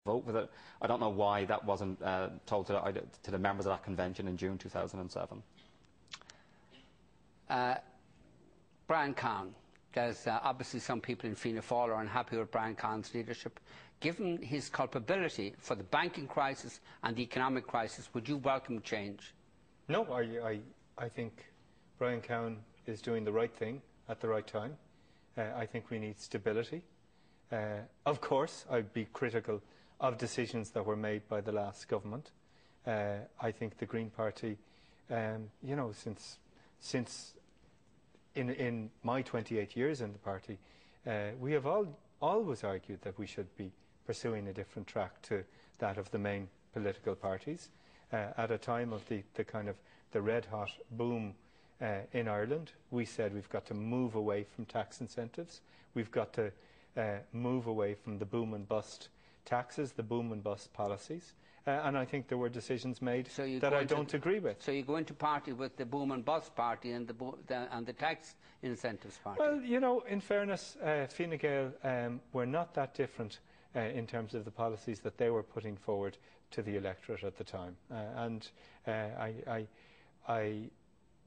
vote with it. I don't know why that wasn't told to the members of that convention in June 2007. Browne Cowan. There's obviously some people in Fianna Fáil are unhappy with Browne Cowan's leadership. Given his culpability for the banking crisis and the economic crisis, would you welcome change? No, I think Browne Cowan is doing the right thing at the right time. I think we need stability. Of course, I'd be critical of decisions that were made by the last government. I think the Green Party, you know, since in my 28 years in the party, we have always argued that we should be pursuing a different track to that of the main political parties. At a time of the kind of the red-hot boom in Ireland, we said we've got to move away from tax incentives. We've got to move away from the boom and bust taxes, the boom and bust policies. And I think there were decisions made that I don't agree with. So you go into party with the boom and bust party and the tax incentives party? Well, you know, in fairness, Fine Gael were not that different in terms of the policies that they were putting forward to the electorate at the time. And I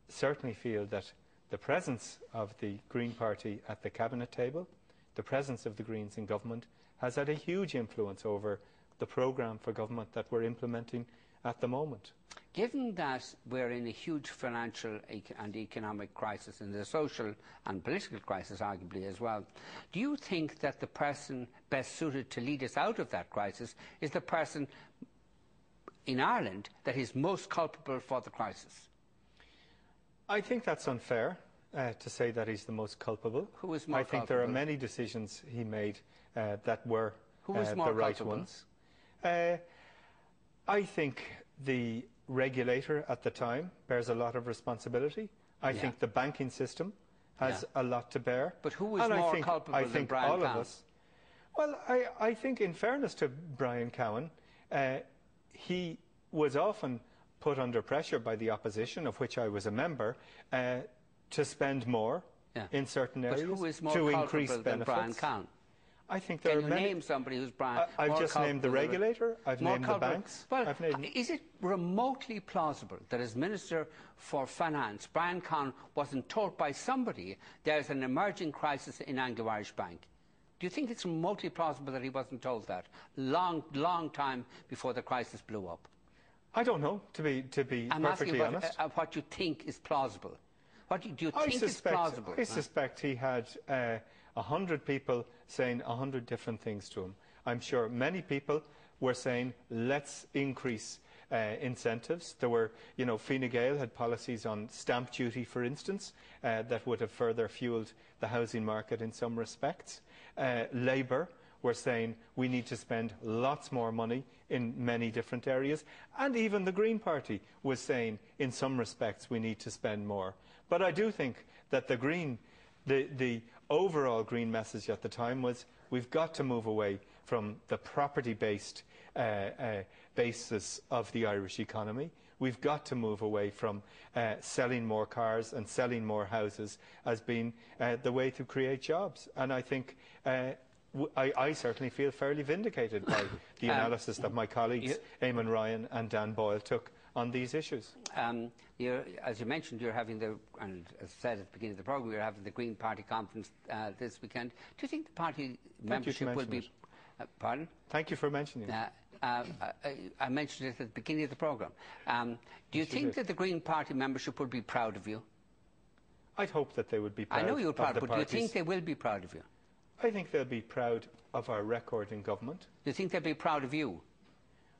certainly feel that the presence of the Green Party at the cabinet table, the presence of the Greens in government, has had a huge influence over the programme for government that we're implementing at the moment. Given that we're in a huge financial and economic crisis, and the social and political crisis arguably as well, do you think that the person best suited to lead us out of that crisis is the person in Ireland that is most culpable for the crisis? I think that's unfair to say that he's the most culpable. Who is more culpable? I think there are many decisions he made that were the right ones. I think the regulator at the time bears a lot of responsibility. I think the banking system has a lot to bear. But who is more culpable than Browne Cowan? Well, I think in fairness to Browne Cowan, he was often put under pressure by the opposition, of which I was a member, to spend more in certain areas, but who is more to increase culpable benefits. Than Browne Cowan? I think there Can are you many. Name somebody who's Browne? I've just named the regulator. I've named the banks. Well, is it remotely plausible that as Minister for Finance, Browne Cowan wasn't told by somebody there's an emerging crisis in Anglo-Irish Bank? Do you think it's remotely plausible that he wasn't told that long time before the crisis blew up? I don't know, to be I'm perfectly asking honest. About what you think is plausible. What do you think is plausible? I suspect he had 100 people saying 100 different things to him. I'm sure many people were saying, let's increase incentives. There were, you know, Fine Gael had policies on stamp duty, for instance, that would have further fuelled the housing market in some respects. Labour were saying we need to spend lots more money in many different areas. And even the Green Party was saying, in some respects, we need to spend more. But I do think that the overall Green message at the time was we've got to move away from the property-based basis of the Irish economy. We've got to move away from selling more cars and selling more houses as being the way to create jobs. And I think I certainly feel fairly vindicated by the analysis that my colleagues, Eamon Ryan and Dan Boyle, took on these issues. As you mentioned, you're having and as said at the beginning of the programme, you're having the Green Party conference this weekend. Do you think the party membership will be... pardon? Thank you for mentioning it. I mentioned it at the beginning of the programme. Do you think that the Green Party membership will be proud of you? I'd hope that they would be proud. I know you're proud, but do you think they will be proud of you? I think they'll be proud of our record in government. Do you think they'll be proud of you?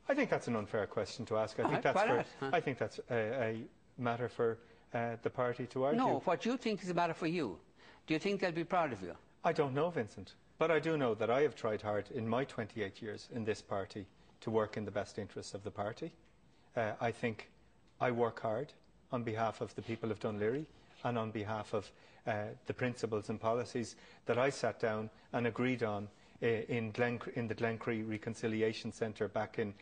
I think that's an unfair question to ask. I think that's a matter for the party to argue. No, what you think is a matter for you. Do you think they'll be proud of you? I don't know, Vincent. But I do know that I have tried hard in my 28 years in this party to work in the best interests of the party. I think I work hard on behalf of the people of Dunleary and on behalf of the principles and policies that I sat down and agreed on in the Glencree Reconciliation Centre back in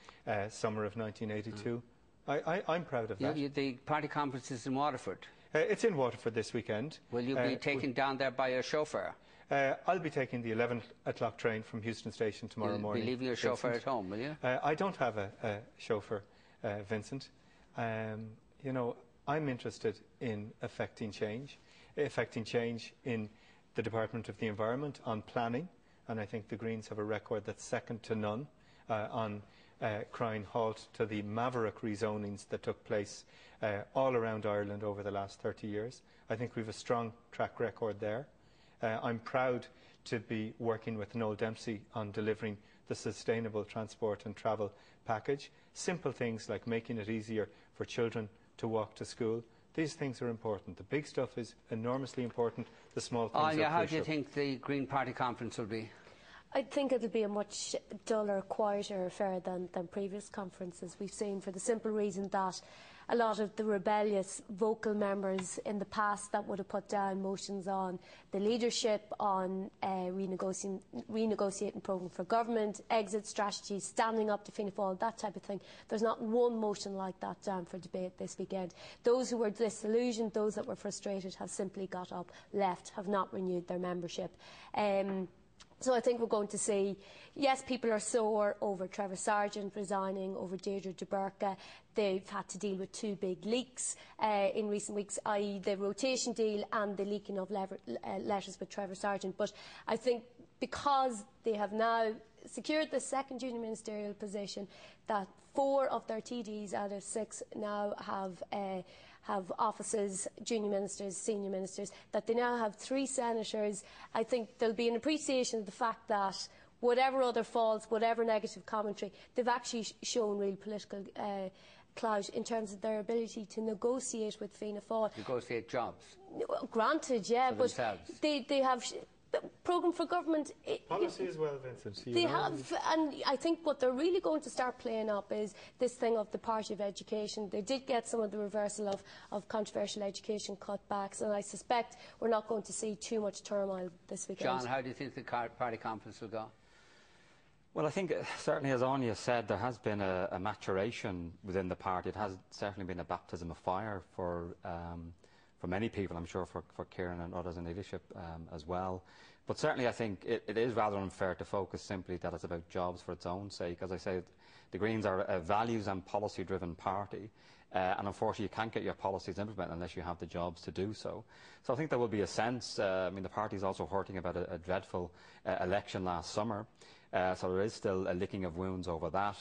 summer of 1982. I'm proud of that. The party conference is in Waterford. It's in Waterford this weekend. Will you be taken down there by a chauffeur? I'll be taking the 11 o'clock train from Houston Station tomorrow morning. You'll be leaving your chauffeur at home, will you? I don't have a chauffeur, Vincent. You know, I'm interested in affecting change in the Department of the Environment on planning, and I think the Greens have a record that's second to none on crying halt to the maverick rezonings that took place all around Ireland over the last 30 years. I think we have a strong track record there. I'm proud to be working with Noel Dempsey on delivering the Sustainable Transport and Travel Package. Simple things like making it easier for children to walk to school. These things are important. The big stuff is enormously important. The small things are crucial. How do you think the Green Party conference will be? I think it'll be a much duller, quieter affair than previous conferences we've seen, for the simple reason that a lot of the rebellious vocal members in the past that would have put down motions on the leadership, on renegotiating programme for government, exit strategies, standing up to Fianna Fáil, that type of thing. There's not one motion like that down for debate this weekend. Those who were disillusioned, those that were frustrated, have simply got up, left, have not renewed their membership. So I think we're going to see, yes, people are sore over Trevor Sargent resigning, over Deirdre de Burca. They've had to deal with two big leaks in recent weeks, i.e. the rotation deal and the leaking of letters with Trevor Sargent. But I think because they have now secured the second junior ministerial position, that 4 of their TDs out of 6 now have offices, junior ministers, senior ministers, that they now have 3 senators. I think there'll be an appreciation of the fact that whatever other faults, whatever negative commentary, they've actually shown real political clout in terms of their ability to negotiate with Fianna Fáil. Negotiate jobs? Granted, yeah, but they have programme for government. Policy as well, Vincent. They have, and I think what they're really going to start playing up is this thing of the party of education. They did get some of the reversal of controversial education cutbacks, and I suspect we're not going to see too much turmoil this weekend. John, how do you think the party conference will go? Well, I think certainly, as Anya said, there has been a maturation within the party. It has certainly been a baptism of fire for many people, I'm sure for Ciaran and others in leadership as well. But certainly I think it is rather unfair to focus simply that it's about jobs for its own sake. As I say, the Greens are a values and policy driven party, and unfortunately you can't get your policies implemented unless you have the jobs to do so. So I think there will be a sense, I mean, the party is also hurting about a dreadful election last summer, so there is still a licking of wounds over that.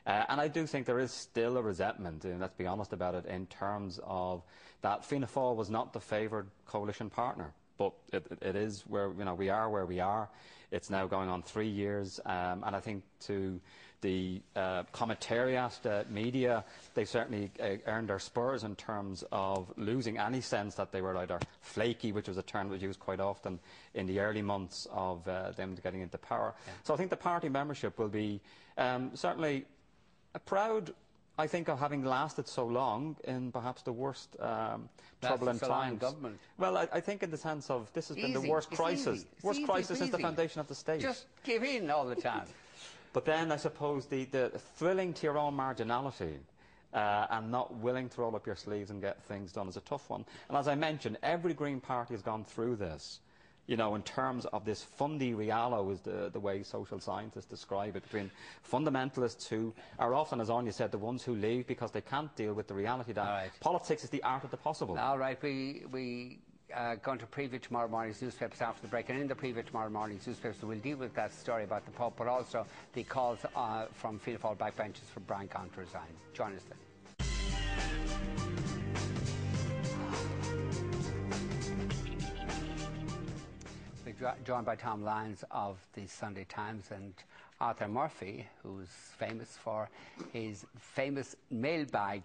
And I do think there is still a resentment, and let's be honest about it, in terms of that Fianna Fáil was not the favoured coalition partner. But it is where we are where we are. It's now going on 3 years, and I think to the commentariat media, they've certainly earned their spurs in terms of losing any sense that they were either flaky, which was a term that was used quite often in the early months of them getting into power. Yeah. So I think the party membership will be certainly proud, I think, of having lasted so long in perhaps the worst turbulent times. Government. Well, I think in the sense of this has been the worst crisis. Worst crisis since the foundation of the state. Just give in all the time. But then I suppose the thrilling to your own marginality and not willing to roll up your sleeves and get things done is a tough one. And as I mentioned, every Green Party has gone through this. In terms of this fundi realo is the way social scientists describe it, between fundamentalists who are often, as Anya said, the ones who leave because they can't deal with the reality that politics is the art of the possible. All right, we going to preview tomorrow morning's newspapers after the break, and in the preview tomorrow morning's newspapers we'll deal with that story about the Pope, but also the calls from Fianna Fáil backbenchers for Browne to resign. Join us then. Joined by Tom Lyons of the Sunday Times and Arthur Murphy, who's famous for his famous mailbag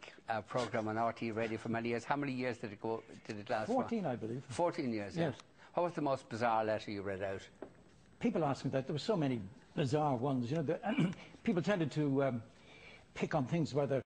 programme on RTÉ Radio for many years. How many years did it last? 14, I believe. 14 years, yes. What was the most bizarre letter you read out? People ask me that. There were so many bizarre ones. People tended to pick on things whether